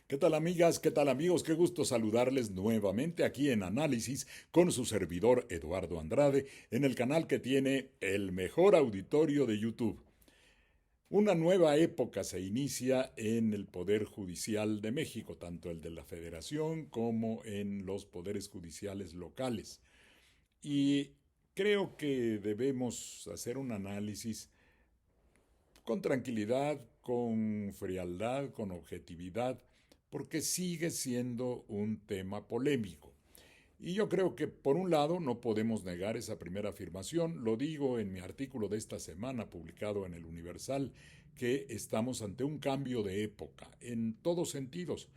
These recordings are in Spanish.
¿Qué tal amigas? ¿Qué tal amigos? Qué gusto saludarles nuevamente aquí en Análisis con su servidor Eduardo Andrade en el canal que tiene el mejor auditorio de YouTube. Una nueva época se inicia en el Poder Judicial de México, tanto el de la Federación como en los poderes judiciales locales. Y creo que debemos hacer un análisis con tranquilidad, con frialdad, con objetividad, porque sigue siendo un tema polémico. Y yo creo que, por un lado, no podemos negar esa primera afirmación. Lo digo en mi artículo de esta semana, publicado en el Universal, que estamos ante un cambio de época, en todos sentidos.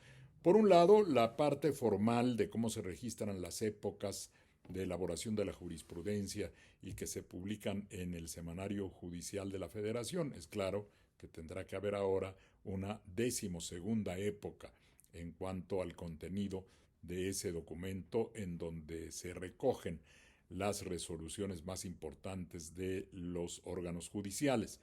Por un lado, la parte formal de cómo se registran las épocas de elaboración de la jurisprudencia y que se publican en el Semanario Judicial de la Federación. Es claro que tendrá que haber ahora una 12ª época en cuanto al contenido de ese documento en donde se recogen las resoluciones más importantes de los órganos judiciales.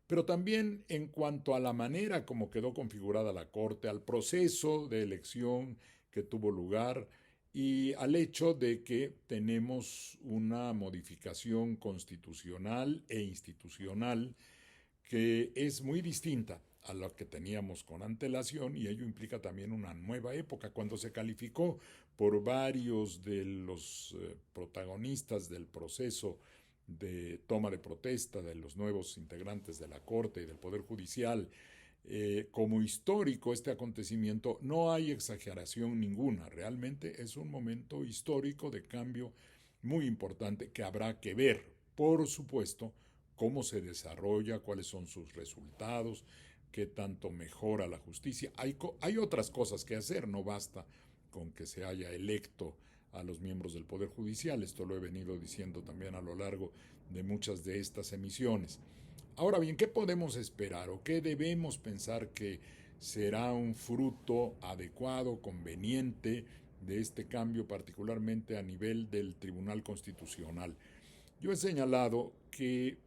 Pero también en cuanto a la manera como quedó configurada la Corte, al proceso de elección que tuvo lugar y al hecho de que tenemos una modificación constitucional e institucional que es muy distinta a lo que teníamos con antelación y ello implica también una nueva época. Cuando se calificó por varios de los protagonistas del proceso de toma de protesta de los nuevos integrantes de la Corte y del Poder Judicial, como histórico este acontecimiento, no hay exageración ninguna. Realmente es un momento histórico de cambio muy importante que habrá que ver, por supuesto, cómo se desarrolla, cuáles son sus resultados, qué tanto mejora la justicia. Hay otras cosas que hacer, no basta con que se haya electo a los miembros del Poder Judicial. Esto lo he venido diciendo también a lo largo de muchas de estas emisiones. Ahora bien, ¿qué podemos esperar o qué debemos pensar que será un fruto adecuado, conveniente de este cambio, particularmente a nivel del Tribunal Constitucional? Yo he señalado que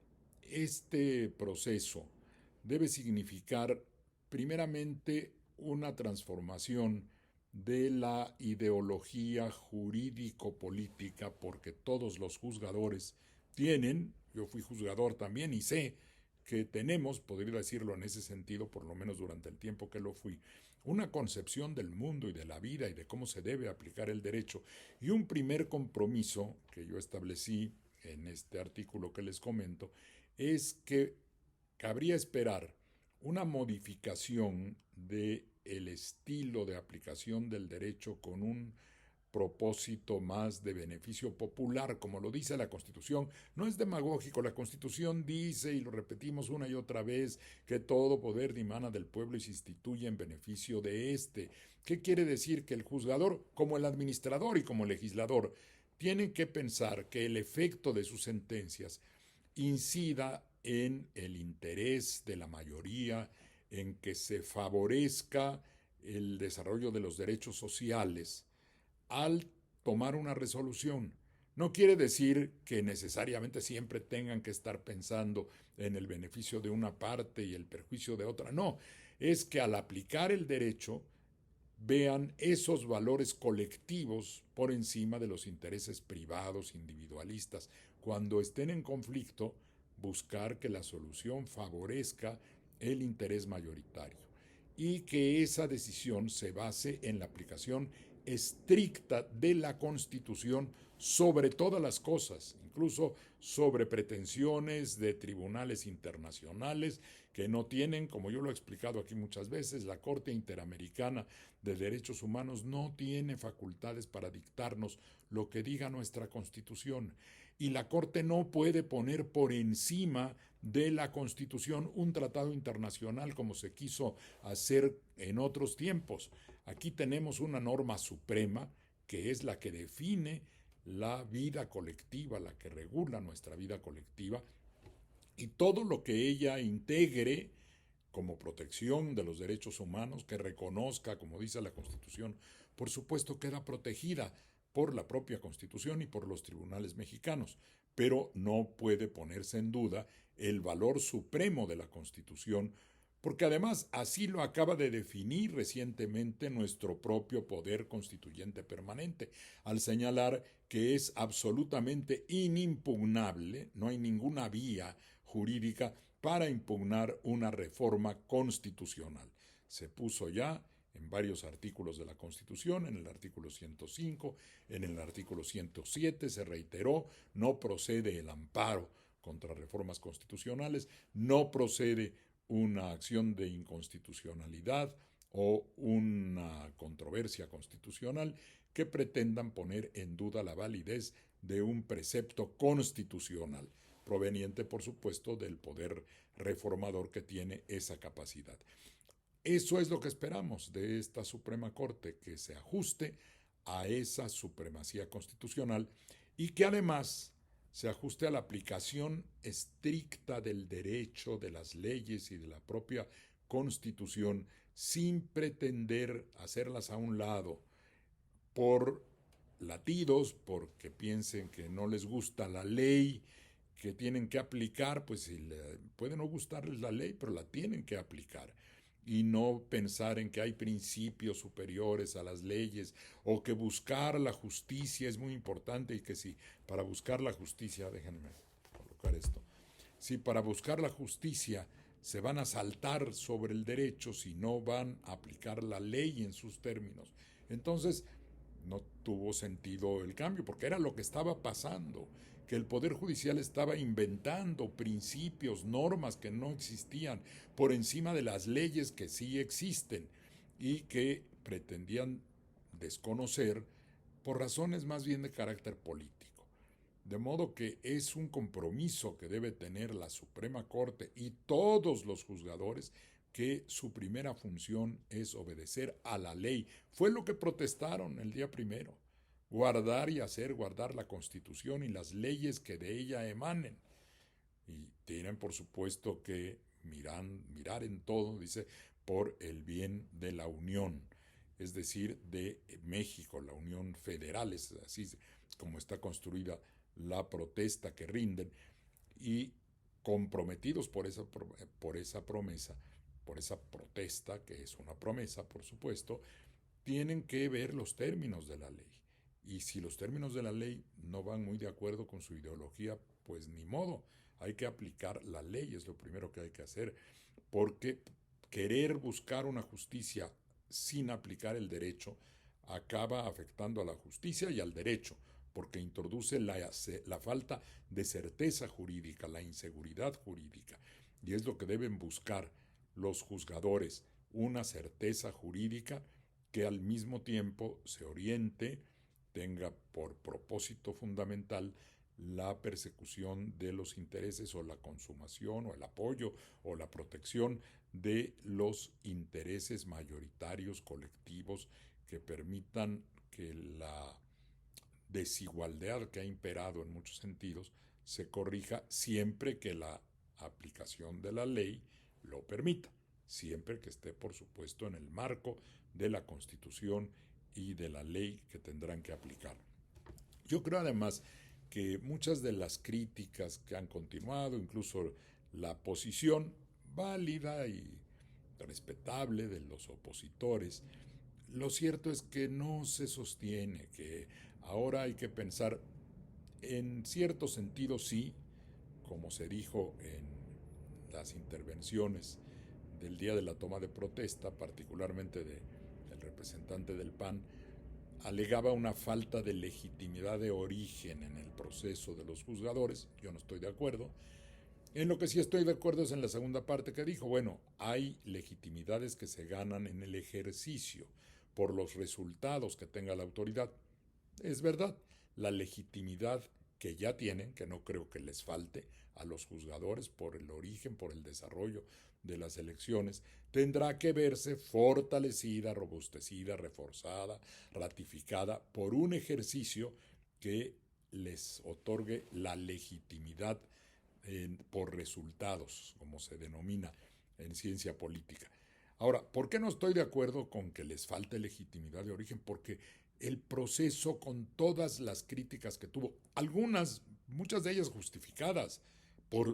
este proceso debe significar primeramente una transformación de la ideología jurídico-política, porque todos los juzgadores tienen, yo fui juzgador también y sé que tenemos, podría decirlo en ese sentido, por lo menos durante el tiempo que lo fui, una concepción del mundo y de la vida y de cómo se debe aplicar el derecho. Y un primer compromiso que yo establecí en este artículo que les comento es que cabría esperar una modificación de el estilo de aplicación del derecho con un propósito más de beneficio popular, como lo dice la Constitución. No es demagógico, la Constitución dice, y lo repetimos una y otra vez, que todo poder dimana del pueblo y se instituye en beneficio de éste. ¿Qué quiere decir? Que el juzgador, como el administrador y como legislador, tienen que pensar que el efecto de sus sentencias incida en el interés de la mayoría, en que se favorezca el desarrollo de los derechos sociales al tomar una resolución. No quiere decir que necesariamente siempre tengan que estar pensando en el beneficio de una parte y el perjuicio de otra. No, es que al aplicar el derecho vean esos valores colectivos por encima de los intereses privados, individualistas. Cuando estén en conflicto, buscar que la solución favorezca el interés mayoritario y que esa decisión se base en la aplicación estricta de la Constitución sobre todas las cosas, incluso sobre pretensiones de tribunales internacionales que no tienen, como yo lo he explicado aquí muchas veces, la Corte Interamericana de Derechos Humanos no tiene facultades para dictarnos lo que diga nuestra Constitución. Y la Corte no puede poner por encima de la Constitución un tratado internacional como se quiso hacer en otros tiempos. Aquí tenemos una norma suprema que es la que define la vida colectiva, la que regula nuestra vida colectiva y todo lo que ella integre como protección de los derechos humanos, que reconozca, como dice la Constitución, por supuesto queda protegida por la propia Constitución y por los tribunales mexicanos, pero no puede ponerse en duda el valor supremo de la Constitución porque además así lo acaba de definir recientemente nuestro propio poder constituyente permanente, al señalar que es absolutamente inimpugnable, no hay ninguna vía jurídica para impugnar una reforma constitucional. Se puso ya en varios artículos de la Constitución, en el artículo 105, en el artículo 107 se reiteró, no procede el amparo contra reformas constitucionales, no procede una acción de inconstitucionalidad o una controversia constitucional que pretendan poner en duda la validez de un precepto constitucional, proveniente, por supuesto, del poder reformador que tiene esa capacidad. Eso es lo que esperamos de esta Suprema Corte, que se ajuste a esa supremacía constitucional y que además se ajuste a la aplicación estricta del derecho, de las leyes y de la propia Constitución, sin pretender hacerlas a un lado por latidos, porque piensen que no les gusta la ley que tienen que aplicar, pues si puede no gustarles la ley, pero la tienen que aplicar. Y no pensar en que hay principios superiores a las leyes o que buscar la justicia es muy importante y que si para buscar la justicia, déjenme colocar esto, si para buscar la justicia se van a saltar sobre el derecho, si no van a aplicar la ley en sus términos, entonces no tuvo sentido el cambio, porque era lo que estaba pasando, que el Poder Judicial estaba inventando principios, normas que no existían, por encima de las leyes que sí existen y que pretendían desconocer por razones más bien de carácter político. De modo que es un compromiso que debe tener la Suprema Corte y todos los juzgadores que su primera función es obedecer a la ley. Fue lo que protestaron el día primero. Guardar y hacer guardar la Constitución y las leyes que de ella emanen. Y tienen, por supuesto, que mirar en todo, dice, por el bien de la Unión, es decir, de México, la Unión Federal, es así como está construida la protesta que rinden, y comprometidos por esa promesa, por esa protesta, que es una promesa, por supuesto, tienen que ver los términos de la ley. Y si los términos de la ley no van muy de acuerdo con su ideología, pues ni modo, hay que aplicar la ley, es lo primero que hay que hacer, porque querer buscar una justicia sin aplicar el derecho acaba afectando a la justicia y al derecho, porque introduce la falta de certeza jurídica, la inseguridad jurídica, y es lo que deben buscar los juzgadores, una certeza jurídica que al mismo tiempo se oriente, tenga por propósito fundamental la persecución de los intereses o la consumación o el apoyo o la protección de los intereses mayoritarios colectivos que permitan que la desigualdad que ha imperado en muchos sentidos se corrija siempre que la aplicación de la ley lo permita, siempre que esté, por supuesto, en el marco de la Constitución y de la ley que tendrán que aplicar. Yo creo además que muchas de las críticas que han continuado, incluso la posición válida y respetable de los opositores, lo cierto es que no se sostiene, que ahora hay que pensar en cierto sentido sí, como se dijo en las intervenciones del día de la toma de protesta, particularmente del representante del PAN, alegaba una falta de legitimidad de origen en el proceso de los juzgadores. Yo no estoy de acuerdo. En lo que sí estoy de acuerdo es en la segunda parte que dijo, bueno, hay legitimidades que se ganan en el ejercicio por los resultados que tenga la autoridad. Es verdad, la legitimidad que ya tienen, que no creo que les falte a los juzgadores por el origen, por el desarrollo de las elecciones, tendrá que verse fortalecida, robustecida, reforzada, ratificada por un ejercicio que les otorgue la legitimidad por resultados, como se denomina en ciencia política. Ahora, ¿por qué no estoy de acuerdo con que les falte legitimidad de origen? Porque el proceso, con todas las críticas que tuvo, algunas, muchas de ellas justificadas,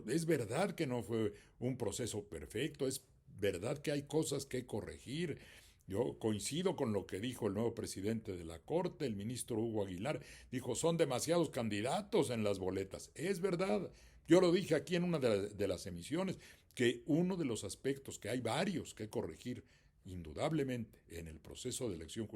es verdad que no fue un proceso perfecto, es verdad que hay cosas que corregir. Yo coincido con lo que dijo el nuevo presidente de la Corte, el ministro Hugo Aguilar. Dijo, son demasiados candidatos en las boletas. Es verdad. Yo lo dije aquí en una de las emisiones, que uno de los aspectos, que hay varios que corregir, indudablemente, en el proceso de elección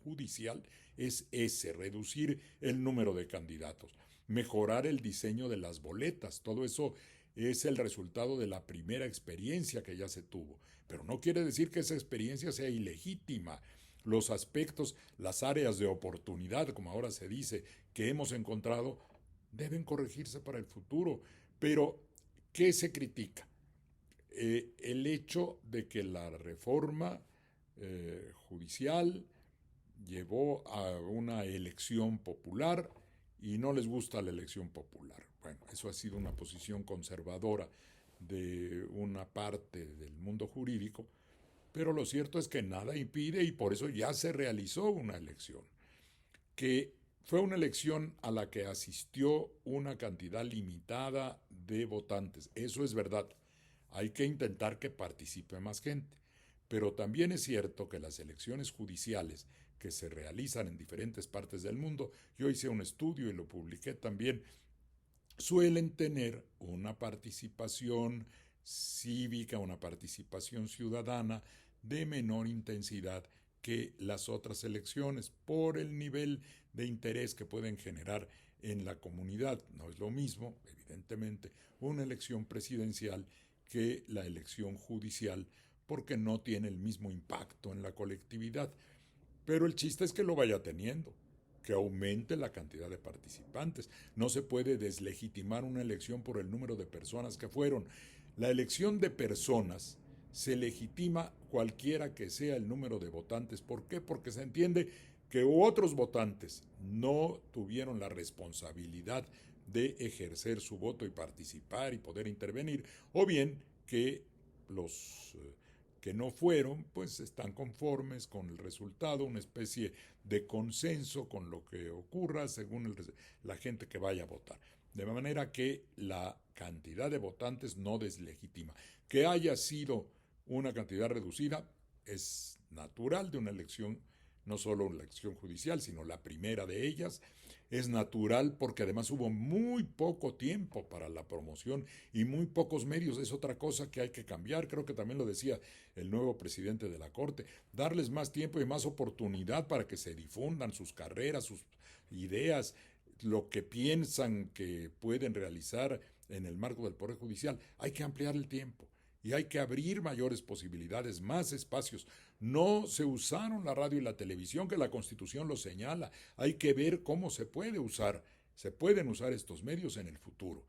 judicial, es ese, reducir el número de candidatos, mejorar el diseño de las boletas. Todo eso es el resultado de la primera experiencia que ya se tuvo. Pero no quiere decir que esa experiencia sea ilegítima. Los aspectos, las áreas de oportunidad, como ahora se dice, que hemos encontrado, deben corregirse para el futuro. Pero, ¿qué se critica? El hecho de que la reforma judicial llevó a una elección popular y no les gusta la elección popular. Bueno, eso ha sido una posición conservadora de una parte del mundo jurídico, pero lo cierto es que nada impide y por eso ya se realizó una elección, que fue una elección a la que asistió una cantidad limitada de votantes. Eso es verdad. Hay que intentar que participe más gente. Pero también es cierto que las elecciones judiciales que se realizan en diferentes partes del mundo, yo hice un estudio y lo publiqué también, suelen tener una participación cívica, una participación ciudadana de menor intensidad que las otras elecciones por el nivel de interés que pueden generar en la comunidad. No es lo mismo, evidentemente, una elección presidencial que la elección judicial porque no tiene el mismo impacto en la colectividad. Pero el chiste es que lo vaya teniendo, que aumente la cantidad de participantes. No se puede deslegitimar una elección por el número de personas que fueron. La elección de personas se legitima cualquiera que sea el número de votantes. ¿Por qué? Porque se entiende que otros votantes no tuvieron la responsabilidad de ejercer su voto y participar y poder intervenir, o bien que los que no fueron, pues están conformes con el resultado, una especie de consenso con lo que ocurra según la gente que vaya a votar. De manera que la cantidad de votantes no deslegitima. Que haya sido una cantidad reducida es natural de una elección, no solo una elección judicial, sino la primera de ellas. Es natural porque además hubo muy poco tiempo para la promoción y muy pocos medios. Es otra cosa que hay que cambiar. Creo que también lo decía el nuevo presidente de la Corte. Darles más tiempo y más oportunidad para que se difundan sus carreras, sus ideas, lo que piensan que pueden realizar en el marco del Poder Judicial. Hay que ampliar el tiempo y hay que abrir mayores posibilidades, más espacios. No se usaron la radio y la televisión, que la Constitución lo señala. Hay que ver cómo se puede usar, se pueden usar estos medios en el futuro.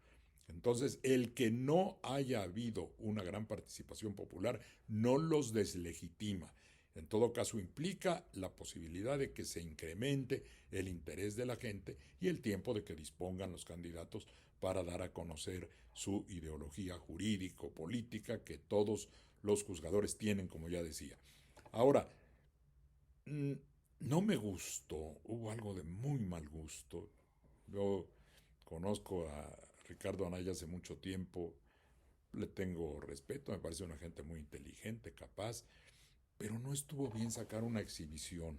Entonces, el que no haya habido una gran participación popular no los deslegitima. En todo caso, implica la posibilidad de que se incremente el interés de la gente y el tiempo de que dispongan los candidatos para dar a conocer su ideología jurídico-política que todos los juzgadores tienen, como ya decía. Ahora, no me gustó, hubo algo de muy mal gusto. Yo conozco a Ricardo Anaya hace mucho tiempo, le tengo respeto, me parece una gente muy inteligente, capaz, pero no estuvo bien sacar una exhibición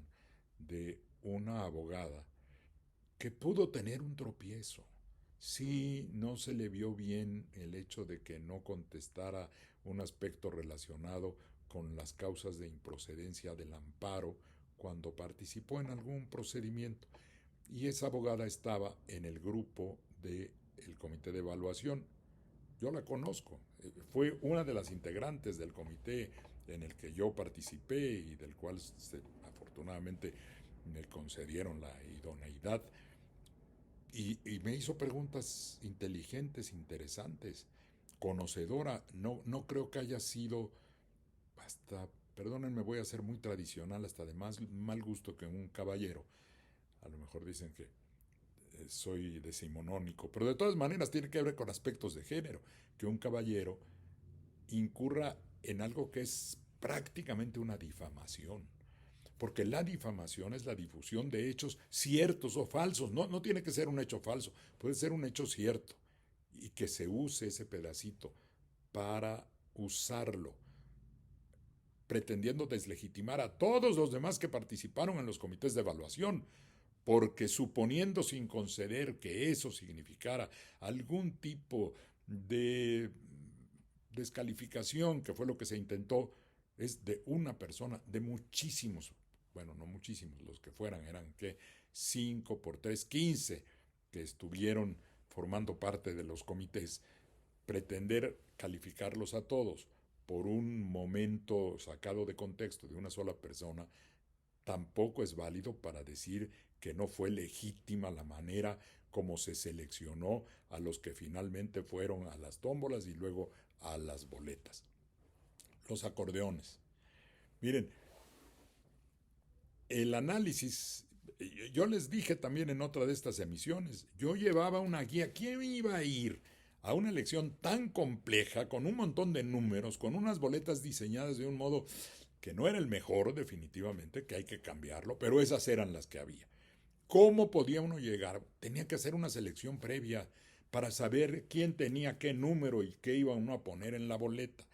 de una abogada que pudo tener un tropiezo. Sí, no se le vio bien el hecho de que no contestara un aspecto relacionado con las causas de improcedencia del amparo cuando participó en algún procedimiento. Y esa abogada estaba en el grupo del comité de evaluación. Yo la conozco, fue una de las integrantes del comité en el que yo participé y del cual afortunadamente me concedieron la idoneidad y me hizo preguntas inteligentes, interesantes, conocedora. No, no creo que haya sido hasta, perdónenme, voy a ser muy tradicional, hasta de más mal gusto que un caballero. A lo mejor dicen que soy decimonónico, pero de todas maneras tiene que ver con aspectos de género, que un caballero incurra en algo que es prácticamente una difamación. Porque la difamación es la difusión de hechos ciertos o falsos. No, no tiene que ser un hecho falso, puede ser un hecho cierto. Y que se use ese pedacito para usarlo pretendiendo deslegitimar a todos los demás que participaron en los comités de evaluación, porque suponiendo sin conceder que eso significara algún tipo de descalificación, que fue lo que se intentó, es de una persona, de muchísimos, bueno, no muchísimos, los que fueran, eran que 5 por 3, 15 que estuvieron formando parte de los comités, pretender calificarlos a todos por un momento sacado de contexto de una sola persona, tampoco es válido para decir que no fue legítima la manera como se seleccionó a los que finalmente fueron a las tómbolas y luego a las boletas. Los acordeones. Miren, el análisis, yo les dije también en otra de estas emisiones, yo llevaba una guía. ¿Quién iba a ir a una elección tan compleja, con un montón de números, con unas boletas diseñadas de un modo que no era el mejor definitivamente, que hay que cambiarlo, pero esas eran las que había? ¿Cómo podía uno llegar? Tenía que hacer una selección previa para saber quién tenía qué número y qué iba uno a poner en la boleta.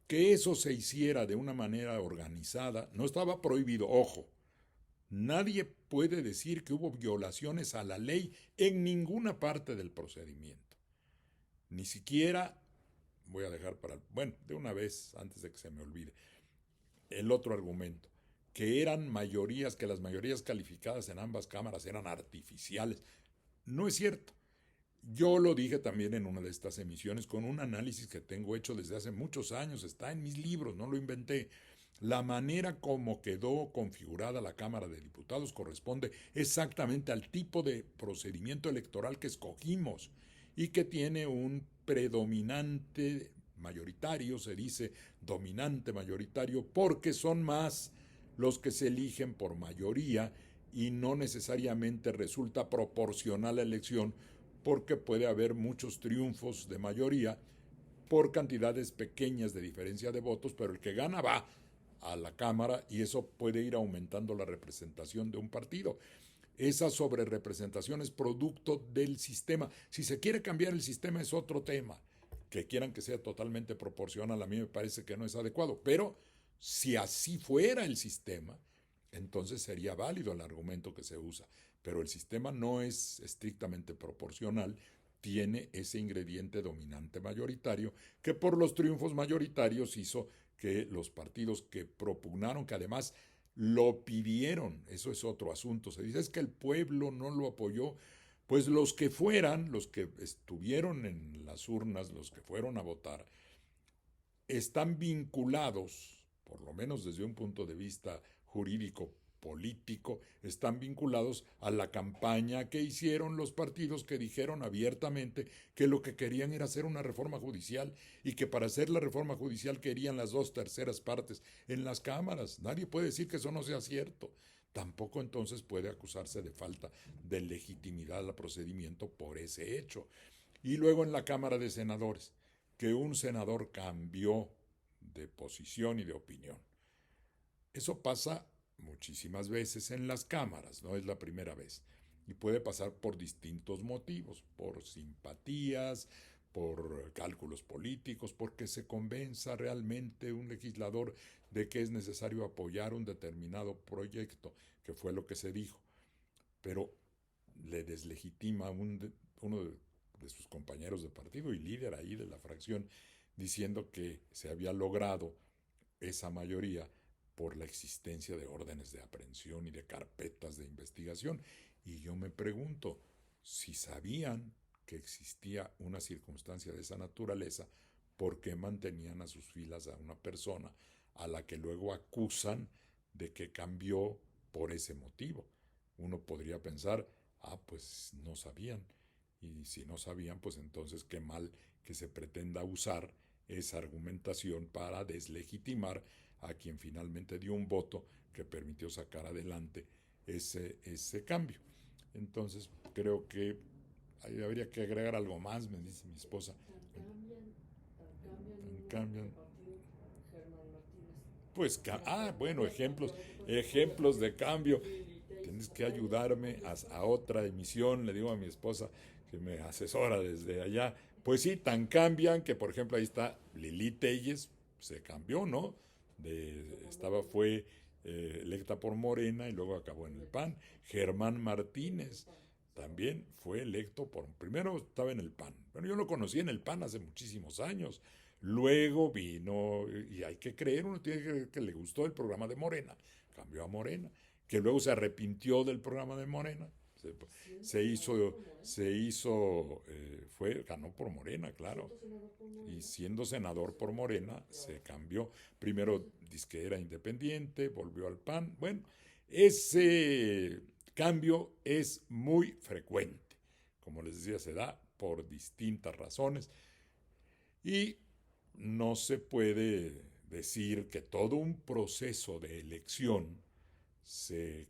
Que eso se hiciera de una manera organizada no estaba prohibido, ojo. Nadie puede decir que hubo violaciones a la ley en ninguna parte del procedimiento. Ni siquiera, voy a dejar para, bueno, de una vez, antes de que se me olvide, el otro argumento, que eran mayorías, que las mayorías calificadas en ambas cámaras eran artificiales. No es cierto. Yo lo dije también en una de estas emisiones con un análisis que tengo hecho desde hace muchos años, está en mis libros, no lo inventé. La manera como quedó configurada la Cámara de Diputados corresponde exactamente al tipo de procedimiento electoral que escogimos y que tiene un predominante mayoritario, se dice dominante mayoritario, porque son más los que se eligen por mayoría y no necesariamente resulta proporcional la elección, porque puede haber muchos triunfos de mayoría por cantidades pequeñas de diferencia de votos, pero el que gana va a la Cámara y eso puede ir aumentando la representación de un partido. Esa sobrerepresentación es producto del sistema. Si se quiere cambiar el sistema es otro tema. Que quieran que sea totalmente proporcional, a mí me parece que no es adecuado. Pero si así fuera el sistema, entonces sería válido el argumento que se usa. Pero el sistema no es estrictamente proporcional, tiene ese ingrediente dominante mayoritario que por los triunfos mayoritarios hizo que los partidos que propugnaron, que además lo pidieron, eso es otro asunto, se dice es que el pueblo no lo apoyó, pues los que fueran, los que estuvieron en las urnas, los que fueron a votar, están vinculados, por lo menos desde un punto de vista jurídico, político, están vinculados a la campaña que hicieron los partidos que dijeron abiertamente que lo que querían era hacer una reforma judicial y que para hacer la reforma judicial querían las 2/3 partes en las cámaras. Nadie puede decir que eso no sea cierto. Tampoco entonces puede acusarse de falta de legitimidad al procedimiento por ese hecho. Y luego en la Cámara de Senadores, que un senador cambió de posición y de opinión. Eso pasa muchísimas veces en las cámaras, no es la primera vez. Y puede pasar por distintos motivos, por simpatías, por cálculos políticos, porque se convenza realmente un legislador de que es necesario apoyar un determinado proyecto, que fue lo que se dijo. Pero le deslegitima a uno de sus compañeros de partido y líder ahí de la fracción, diciendo que se había logrado esa mayoría por la existencia de órdenes de aprehensión y de carpetas de investigación. Y yo me pregunto, si sabían que existía una circunstancia de esa naturaleza, ¿por qué mantenían a sus filas a una persona a la que luego acusan de que cambió por ese motivo? Uno podría pensar, pues no sabían. Y si no sabían, pues entonces qué mal que se pretenda usar esa argumentación para deslegitimar a quien finalmente dio un voto que permitió sacar adelante ese cambio. Entonces creo que habría que agregar algo más, me dice mi esposa. Cambian. Pues, bueno, ejemplos de cambio. Tienes que ayudarme a otra emisión, le digo a mi esposa que me asesora desde allá. Pues sí, tan cambian que, por ejemplo, ahí está Lili Telles, se cambió, ¿no? Fue electa por Morena y luego acabó en el PAN. Germán Martínez también fue electo primero estaba en el PAN, pero yo lo conocí en el PAN hace muchísimos años. Luego vino, y hay que creer, uno tiene que creer que le gustó el programa de Morena, cambió a Morena, que luego se arrepintió del programa de Morena, ganó por Morena, claro, y siendo senador por Morena, se cambió. Primero dice que era independiente, volvió al PAN. Bueno, ese cambio es muy frecuente. Como les decía, se da por distintas razones y no se puede decir que todo un proceso de elección se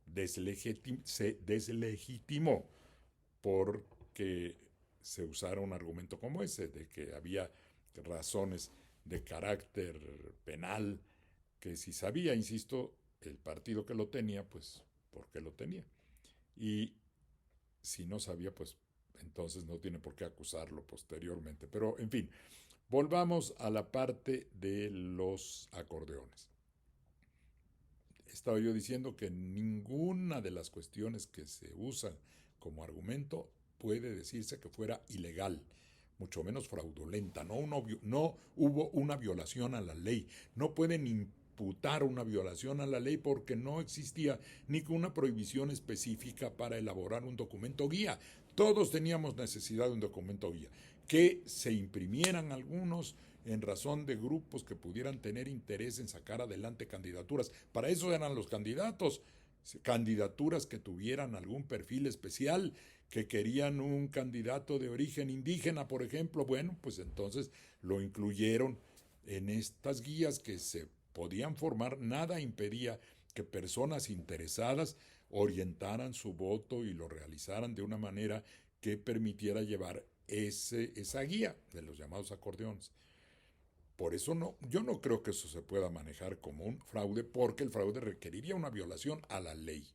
deslegitimó porque se usara un argumento como ese, de que había razones de carácter penal, que si sabía, insisto, el partido que lo tenía, pues, ¿por qué lo tenía? Y si no sabía, pues, entonces no tiene por qué acusarlo posteriormente. Pero, en fin, volvamos a la parte de los acordeones. Estaba yo diciendo que ninguna de las cuestiones que se usan como argumento puede decirse que fuera ilegal, mucho menos fraudulenta. No hubo una violación a la ley. No pueden imputar una violación a la ley porque no existía ni una prohibición específica para elaborar un documento guía. Todos teníamos necesidad de un documento guía. Que se imprimieran algunos en razón de grupos que pudieran tener interés en sacar adelante candidaturas. Para eso eran los candidatos, candidaturas que tuvieran algún perfil especial, que querían un candidato de origen indígena, por ejemplo. Bueno, pues entonces lo incluyeron en estas guías que se podían formar. Nada impedía que personas interesadas orientaran su voto y lo realizaran de una manera que permitiera llevar esa guía de los llamados acordeones. Por eso yo no creo que eso se pueda manejar como un fraude, porque el fraude requeriría una violación a la ley.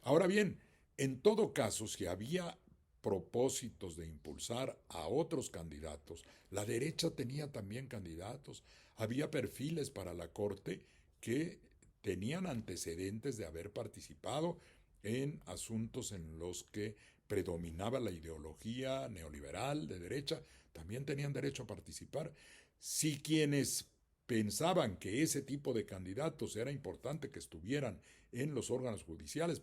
Ahora bien, en todo caso, si había propósitos de impulsar a otros candidatos, la derecha tenía también candidatos, había perfiles para la Corte que tenían antecedentes de haber participado en asuntos en los que predominaba la ideología neoliberal de derecha, también tenían derecho a participar. Si quienes pensaban que ese tipo de candidatos era importante que estuvieran en los órganos judiciales,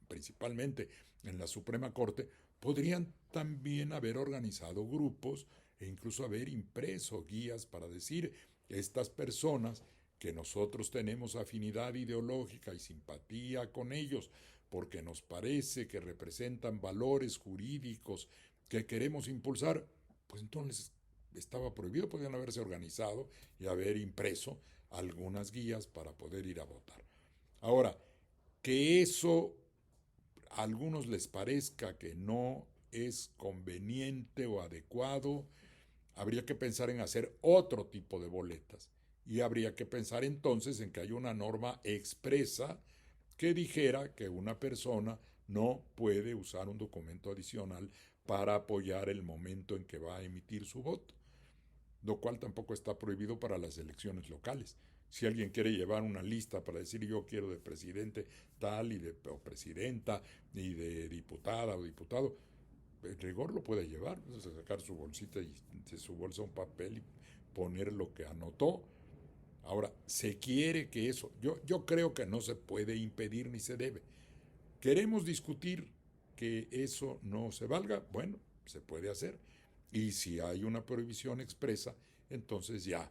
principalmente en la Suprema Corte, podrían también haber organizado grupos e incluso haber impreso guías para decir, estas personas que nosotros tenemos afinidad ideológica y simpatía con ellos, porque nos parece que representan valores jurídicos que queremos impulsar, pues entonces estaba prohibido, podían haberse organizado y haber impreso algunas guías para poder ir a votar. Ahora, que eso a algunos les parezca que no es conveniente o adecuado, habría que pensar en hacer otro tipo de boletas y habría que pensar entonces en que hay una norma expresa que dijera que una persona no puede usar un documento adicional para apoyar el momento en que va a emitir su voto, lo cual tampoco está prohibido para las elecciones locales. Si alguien quiere llevar una lista para decir yo quiero de presidente tal o presidenta y de diputada o diputado, en rigor lo puede llevar, sacar su bolsita y de su bolsa un papel y poner lo que anotó. Ahora, se quiere que eso, yo creo que no se puede impedir ni se debe. ¿Queremos discutir que eso no se valga? Bueno, se puede hacer. Y si hay una prohibición expresa, entonces ya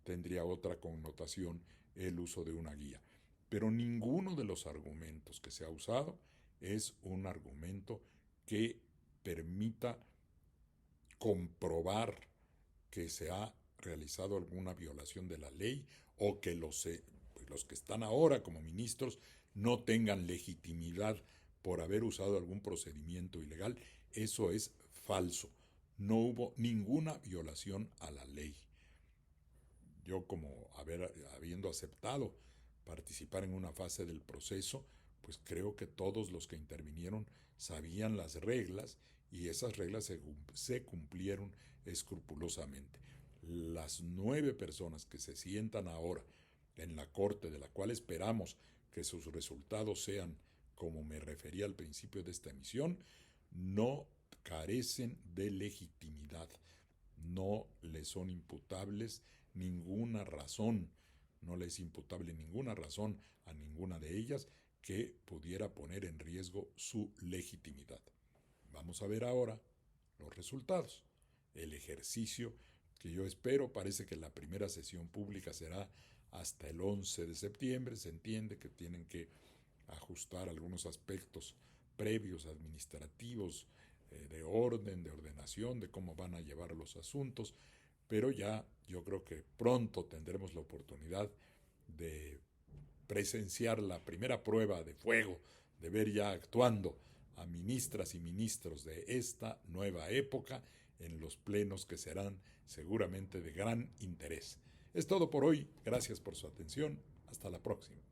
tendría otra connotación el uso de una guía. Pero ninguno de los argumentos que se ha usado es un argumento que permita comprobar que se ha realizado alguna violación de la ley o que los que están ahora como ministros no tengan legitimidad por haber usado algún procedimiento ilegal. Eso es falso. No hubo ninguna violación a la ley. Yo, como habiendo aceptado participar en una fase del proceso, pues creo que todos los que intervinieron sabían las reglas y esas reglas se cumplieron escrupulosamente. las 9 personas que se sientan ahora en la Corte, de la cual esperamos que sus resultados sean como me refería al principio de esta emisión, no carecen de legitimidad, no les son imputables ninguna razón, no les es imputable ninguna razón a ninguna de ellas que pudiera poner en riesgo su legitimidad. Vamos a ver ahora los resultados. El ejercicio que yo espero, parece que la primera sesión pública será hasta el 11 de septiembre, se entiende que tienen que ajustar algunos aspectos previos administrativos, de orden, de ordenación, de cómo van a llevar los asuntos, pero ya yo creo que pronto tendremos la oportunidad de presenciar la primera prueba de fuego, de ver ya actuando a ministras y ministros de esta nueva época en los plenos que serán seguramente de gran interés. Es todo por hoy, gracias por su atención, hasta la próxima.